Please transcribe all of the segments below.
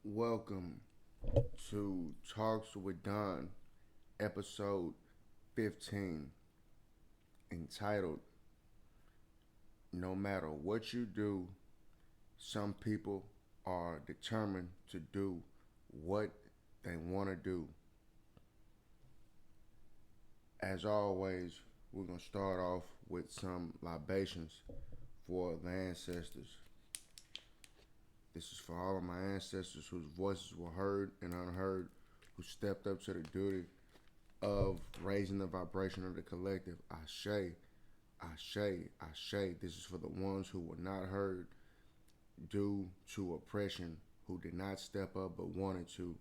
Welcome to Talks with Don, episode 15, entitled No Matter What You Do, Some People Are Determined to Do What They Want to Do. As always, we're going to start off with some libations for the ancestors. This is for all of my ancestors whose voices were heard and unheard, who stepped up to the duty of raising the vibration of the collective. Ashe, Ashe, Ashe. This is for the ones who were not heard due to oppression, who did not step up but wanted to.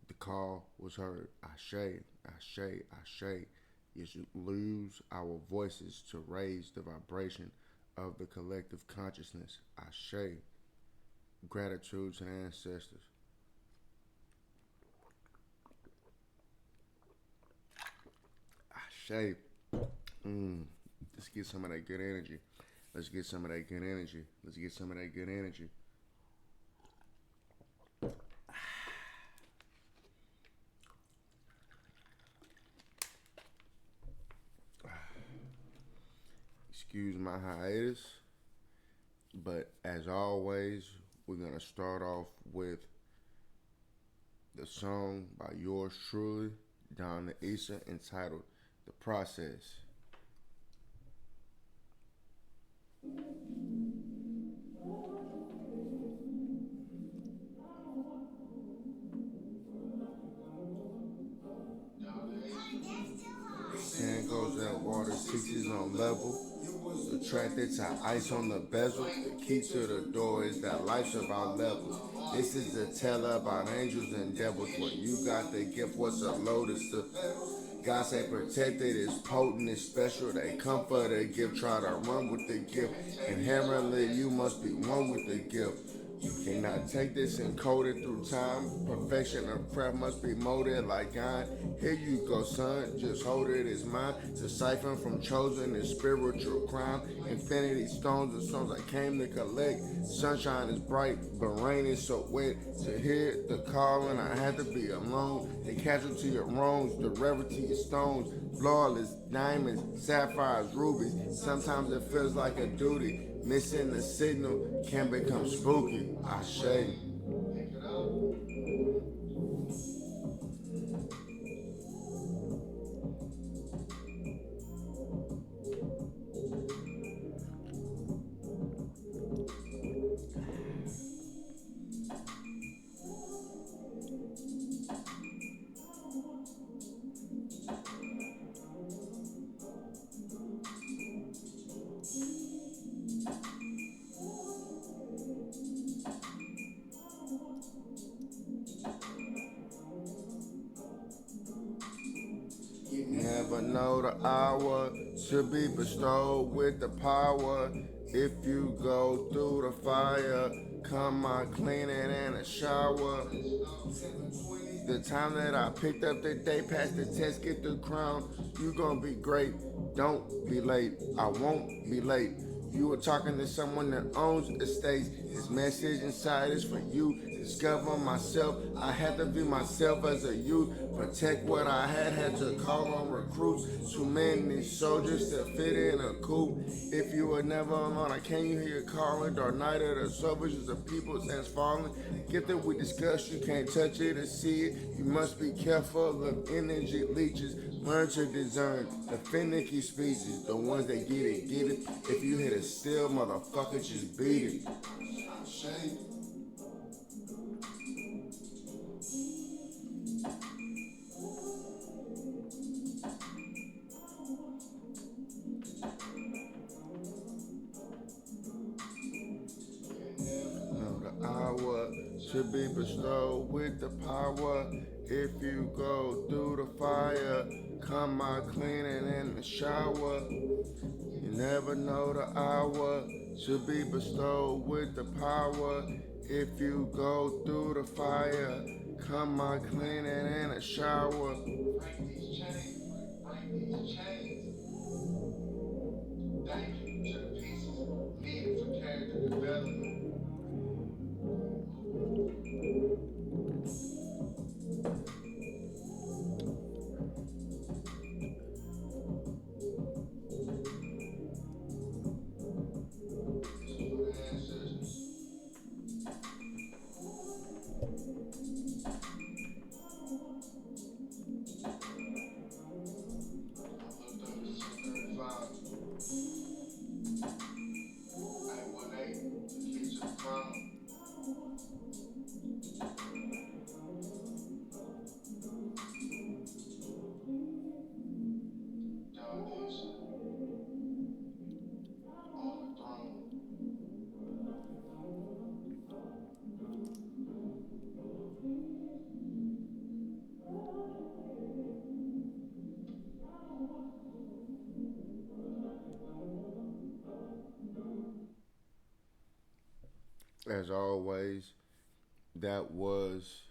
The call was heard. Ashe, Ashe, Ashe. You should lose our voices to raise the vibration of the collective consciousness. Ashe. Gratitude to the ancestors. Ashe. Let's get some of that good energy. Let's get some of that good energy. Let's get some of that good energy. Excuse my hiatus, but as always, we're going to start off with the song by yours truly, Don the Issa, entitled The Process. Sand goes out, water 6 on level. Attracted to ice on the bezel. The key to the door is that life's about levels. This is a tale about angels and devils. When you got the gift, what's a lotus to God say protected is potent, is special. They come for the gift, try to run with the gift. Inherently, you must be one with the gift. You cannot take this and code it through time. Perfection of craft must be molded like iron. Here you go, son, just hold it as mine. To siphon from chosen is spiritual crime. Infinity stones, the stones I came to collect. Sunshine is bright, but rain is so wet. To hear the calling, I had to be alone. The casualty of wrongs, the rarity of stones. Flawless diamonds, sapphires, rubies. Sometimes it feels like a duty. Missing the signal can become spooky. Ashe. Never know the hour to be bestowed with the power. If you go through the fire, come out cleaning in a shower. The time that I picked up the day, pass the test, get the crown. You gonna be great, don't be late. I won't be late. You were talking to someone that owns estates. This message inside is for you. Discover myself. I had to be myself as a youth. Protect what I had to call on recruits. Too many soldiers to fit in a coop. If you were never alone, I can't you hear calling? Dark night of the soul visions of people's hands falling. Get that we discuss, you can't touch it or see it. You must be careful of energy leeches. Learn to discern the finicky species, the ones that get it, get it. If you hit it still, motherfucker, just beat it. Know the hour should be bestowed with the power. If you go through the fire, come out cleaning in the shower. You never know the hour should be bestowed with the power. If you go through the fire, come out cleaning in a shower. Break these chains, break these chains. Thank you to the pieces needed for character development. as always, that was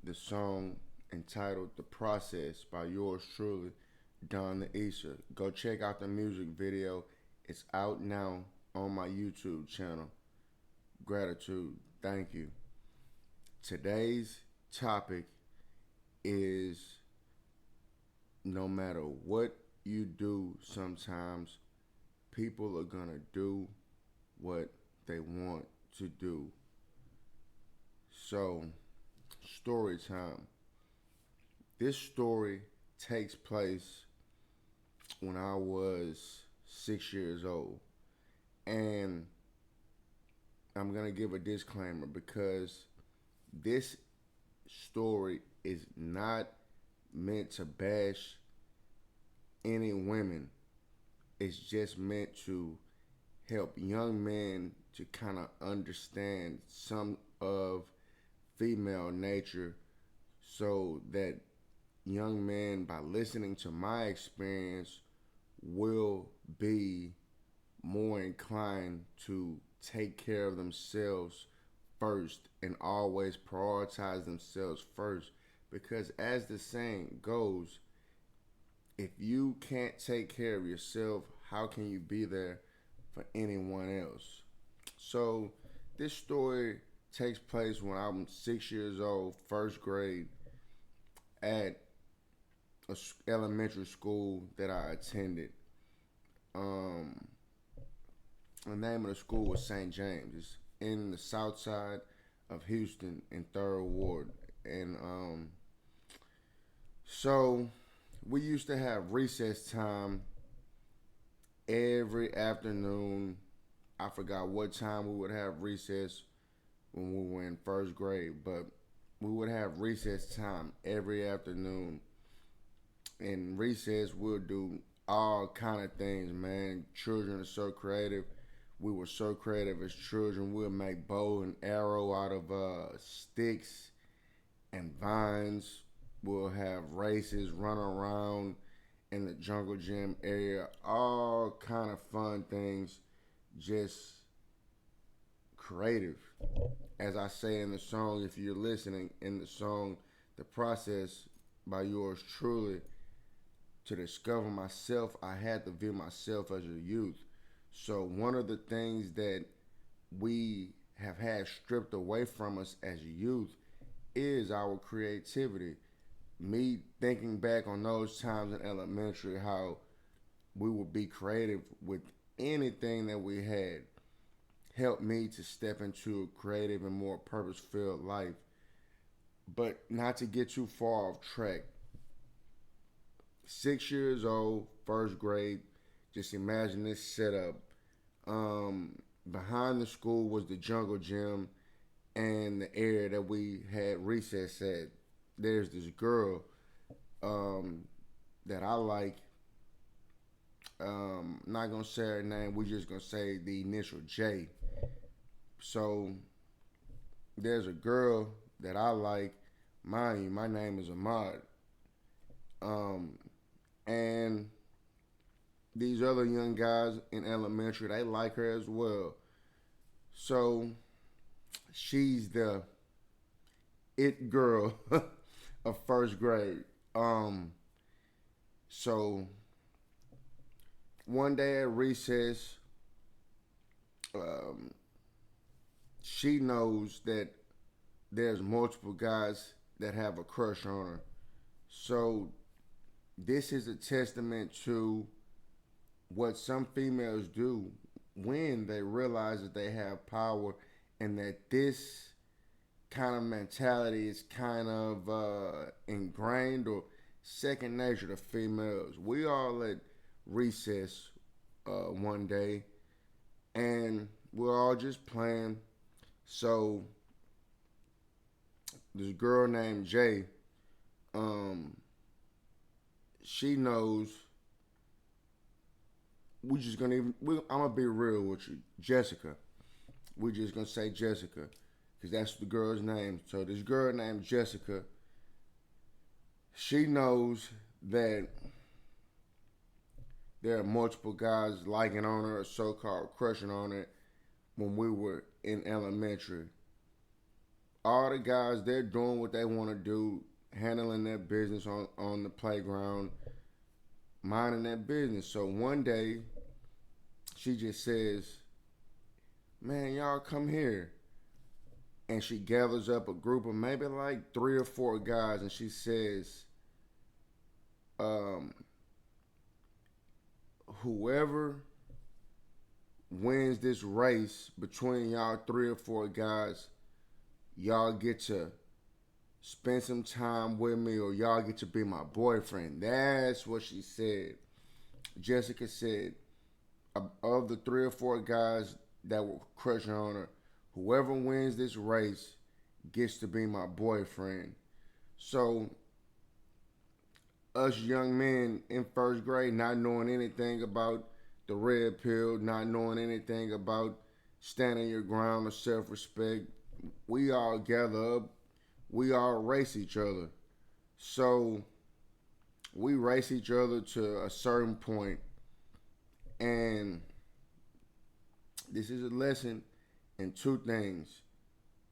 the song entitled The Process by yours truly, Don the Issa. Go check out the music video. It's out now on my YouTube channel. Gratitude. Thank you. Today's topic is no matter what you do, sometimes people are going to do what they want to do. So, story time. This story takes place when I was 6 years old. And I'm going to give a disclaimer because this story is not meant to bash any women. It's just meant to help young men to kind of understand some of female nature so that young men, by listening to my experience, will be more inclined to take care of themselves first and always prioritize themselves first. Because as the saying goes, if you can't take care of yourself, how can you be there for anyone else? So this story takes place when I'm 6 years old, first grade, at a elementary school that I attended. The name of the school was St. James. It's in the south side of Houston in 3rd Ward. And so we used to have recess time every afternoon. I forgot what time we would have recess when we were in first grade, but we would have recess time every afternoon. In recess, we'll do all kind of things, man. Children are so creative. We were so creative as children. We'll make bow and arrow out of sticks and vines. We'll have races, run around in the jungle gym area. All kind of fun things. Just creative. As I say in the song, if you're listening in the song, The Process by yours truly, to discover myself, I had to view myself as a youth. So one of the things that we have had stripped away from us as youth is our creativity. Me thinking back on those times in elementary, how we would be creative with anything that we had, helped me to step into a creative and more purpose-filled life. But not to get too far off track. 6 years old, first grade, just imagine this setup. Behind the school was the jungle gym and the area that we had recess at. There's this girl that I like. Not gonna say her name. We're just gonna say the initial J. So there's a girl that I like. Mind you, my name is Ahmad. And these other young guys in elementary, they like her as well. So she's the it girl of first grade. So one day at recess, she knows that there's multiple guys that have a crush on her. So this is a testament to what some females do when they realize that they have power and that this kind of mentality is kind of ingrained or second nature to females. We all at recess one day and we're all just playing. So this girl named Jay, she knows. I'm gonna be real with you, Jessica. We're just gonna say Jessica, because that's the girl's name. So this girl named Jessica, she knows that there are multiple guys liking on her, or so-called crushing on her, when we were in elementary. All the guys, they're doing what they want to do, handling their business on the playground, minding their business. So one day, she just says, "Man, y'all come here." And she gathers up a group of maybe like 3 or 4 guys, and she says, um, "Whoever wins this race between y'all 3 or 4 guys, y'all get to spend some time with me, or y'all get to be my boyfriend." That's what she said. Jessica said, of the 3 or 4 guys that were crushing on her, whoever wins this race gets to be my boyfriend. So, us young men in first grade, not knowing anything about the red pill, not knowing anything about standing your ground or self respect, we all gather up, we all race each other. So, we race each other to a certain point, and this is a lesson in 2 things.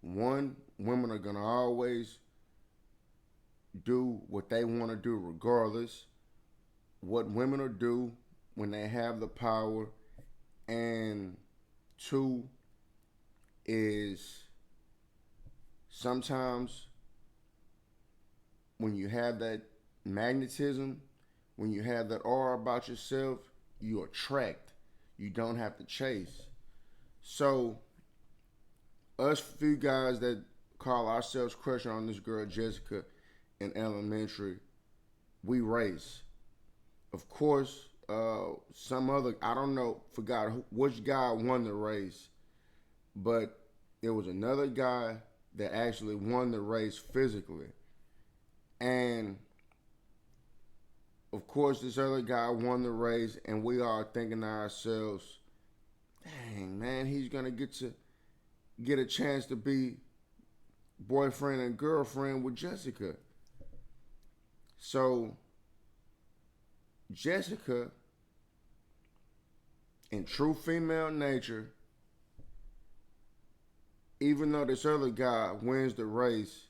One, women are gonna always do what they want to do regardless. What women will do when they have the power. And two is sometimes when you have that magnetism, when you have that aura about yourself, you attract. You don't have to chase. So us few guys that call ourselves crushing on this girl Jessica in elementary, we race. Of course, some other, I don't know, forgot which guy won the race, but there was another guy that actually won the race physically. And of course, this other guy won the race, and we are thinking to ourselves, dang, man, he's going to get a chance to be boyfriend and girlfriend with Jessica. So Jessica, in true female nature, even though this other guy wins the race,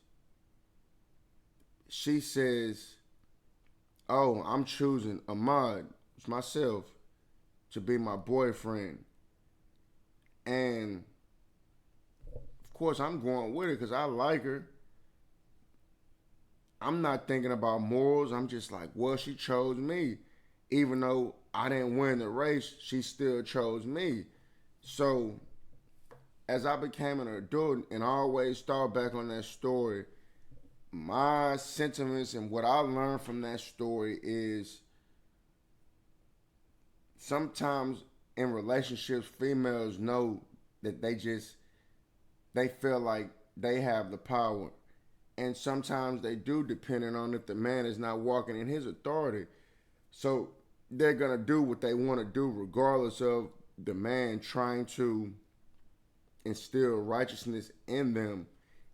she says, "Oh, I'm choosing Ahmad, it's myself, to be my boyfriend." And of course, I'm going with her because I like her. I'm not thinking about morals. I'm just like, well, she chose me. Even though I didn't win the race, she still chose me. So as I became an adult and I always thought back on that story, my sentiments and what I learned from that story is sometimes in relationships, females know that they feel like they have the power. And sometimes they do, depending on if the man is not walking in his authority. So they're gonna do what they want to do, regardless of the man trying to instill righteousness in them.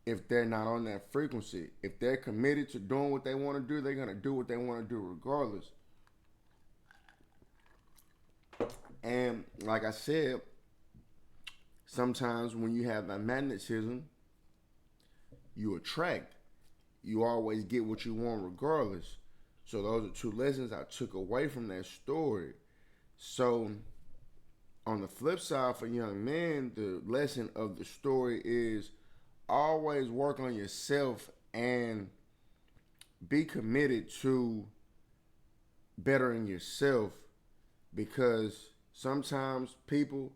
If they're not on that frequency, if they're committed to doing what they want to do, they're gonna do what they want to do, regardless. And like I said, sometimes when you have that magnetism, you attract. You always get what you want, regardless. So those are 2 lessons I took away from that story. So on the flip side, for young men, the lesson of the story is always work on yourself and be committed to bettering yourself, because sometimes people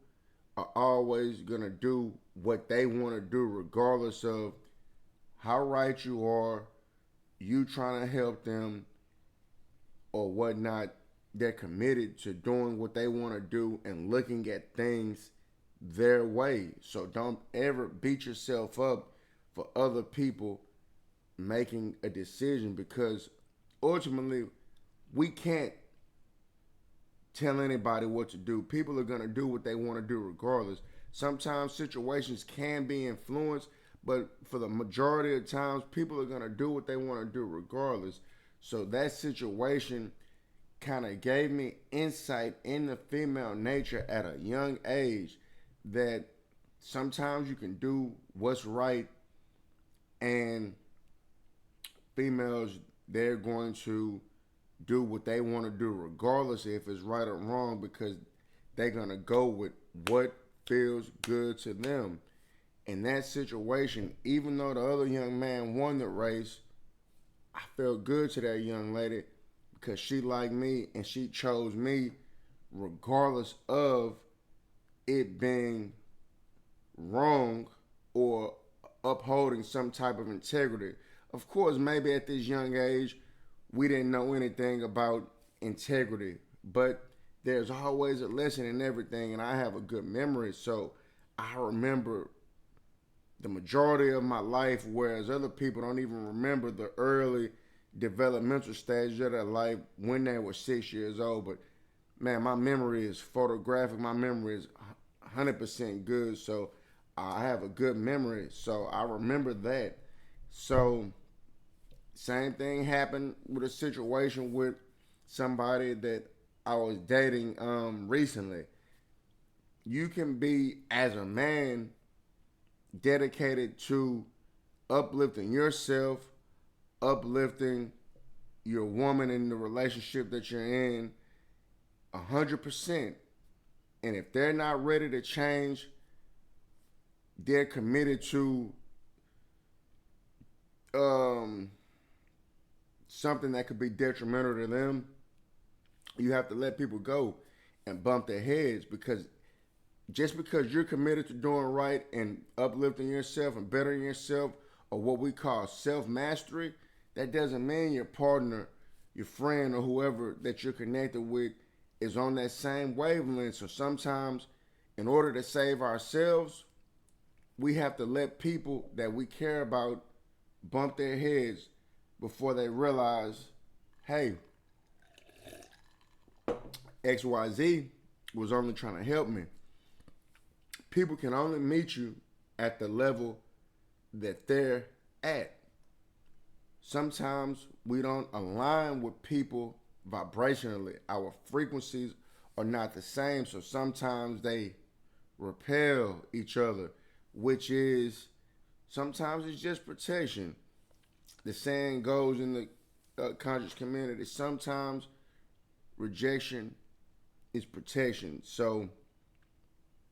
are always going to do what they want to do regardless of how right you are, you trying to help them or whatnot. They're committed to doing what they want to do and looking at things their way. So don't ever beat yourself up for other people making a decision, because ultimately we can't tell anybody what to do. People are going to do what they want to do regardless. Sometimes situations can be influenced, but for the majority of times, people are going to do what they want to do regardless. So that situation kind of gave me insight in the female nature at a young age, that sometimes you can do what's right, and females, they're going to do what they want to do regardless if it's right or wrong, because they're going to go with what feels good to them. In that situation, even though the other young man won the race, I felt good to that young lady because she liked me and she chose me regardless of it being wrong or upholding some type of integrity. Of course, maybe at this young age, we didn't know anything about integrity, but there's always a lesson in everything, and I have a good memory, so I remember the majority of my life, whereas other people don't even remember the early developmental stage of their life when they were 6 years old. But man, my memory is photographic. My memory is 100% good. So I have a good memory. So I remember that. So same thing happened with a situation with somebody that I was dating recently. You can be, as a man, dedicated to uplifting yourself, uplifting your woman in the relationship that you're in 100%. And if they're not ready to change, they're committed to um, something that could be detrimental to them, you have to let people go and bump their heads, because just because you're committed to doing right and uplifting yourself and bettering yourself, or what we call self mastery, that doesn't mean your partner, your friend, or whoever that you're connected with is on that same wavelength. So sometimes, in order to save ourselves, we have to let people that we care about bump their heads before they realize, hey, XYZ was only trying to help me. People can only meet you at the level that they're at. Sometimes we don't align with people vibrationally. Our frequencies are not the same, so sometimes they repel each other, which is sometimes it's just protection. The saying goes in the conscious community, sometimes rejection is protection. So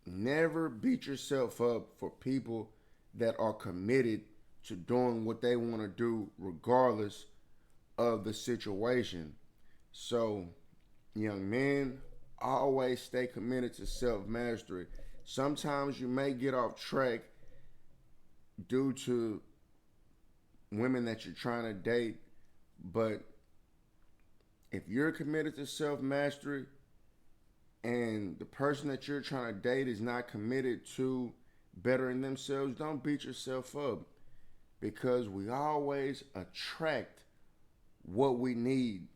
never beat yourself up for people that are committed to doing what they want to do regardless of the situation. So, young men, always stay committed to self mastery. Sometimes you may get off track due to women that you're trying to date, but if you're committed to self mastery and the person that you're trying to date is not committed to bettering themselves, don't beat yourself up, because we always attract what we need,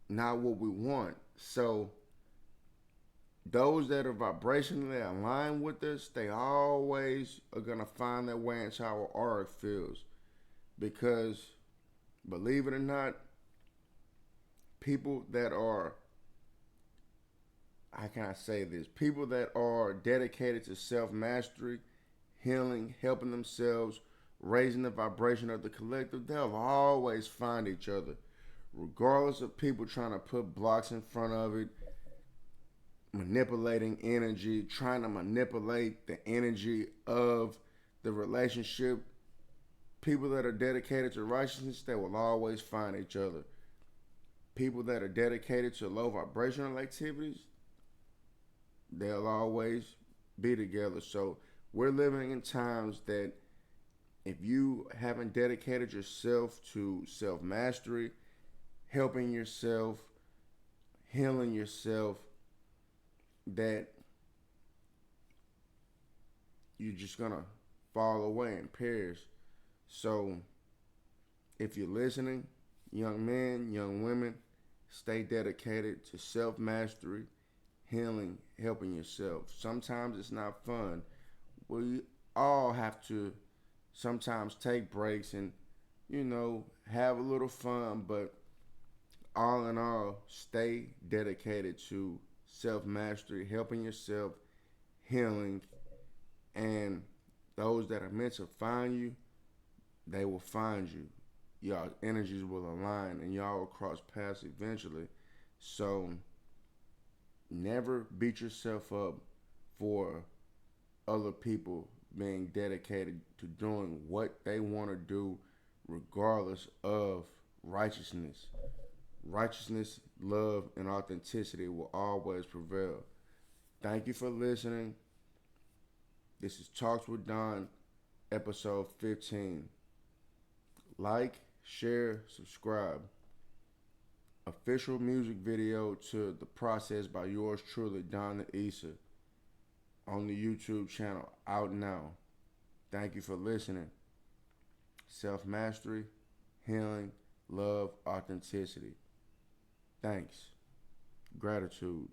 not what we want. So those that are vibrationally aligned with us, they always are gonna find their way into our auric fields. Because believe it or not, people that are, how can I say this? People that are dedicated to self mastery, healing, helping themselves, raising the vibration of the collective, they'll always find each other. Regardless of people trying to put blocks in front of it, manipulating energy, trying to manipulate the energy of the relationship, people that are dedicated to righteousness, they will always find each other. People that are dedicated to low vibrational activities, they'll always be together. So we're living in times that if you haven't dedicated yourself to self mastery, helping yourself, healing yourself, that you're just gonna fall away and perish. So if you're listening, young men, young women, stay dedicated to self mastery, healing, helping yourself. Sometimes it's not fun. We all have to sometimes take breaks and, have a little fun, but all in all, stay dedicated to self mastery, helping yourself, healing, And those that are meant to find you, they will find you. Y'all energies will align and y'all will cross paths eventually. So never beat yourself up for other people being dedicated to doing what they want to do regardless of righteousness. Righteousness, love, and authenticity will always prevail. Thank you for listening. This is Talks with Don, episode 15. Like, share, subscribe. Official music video to The Process by yours truly, Don the Issa, on the YouTube channel, out now. Thank you for listening. Self mastery, healing, love, authenticity. Thanks. Gratitude.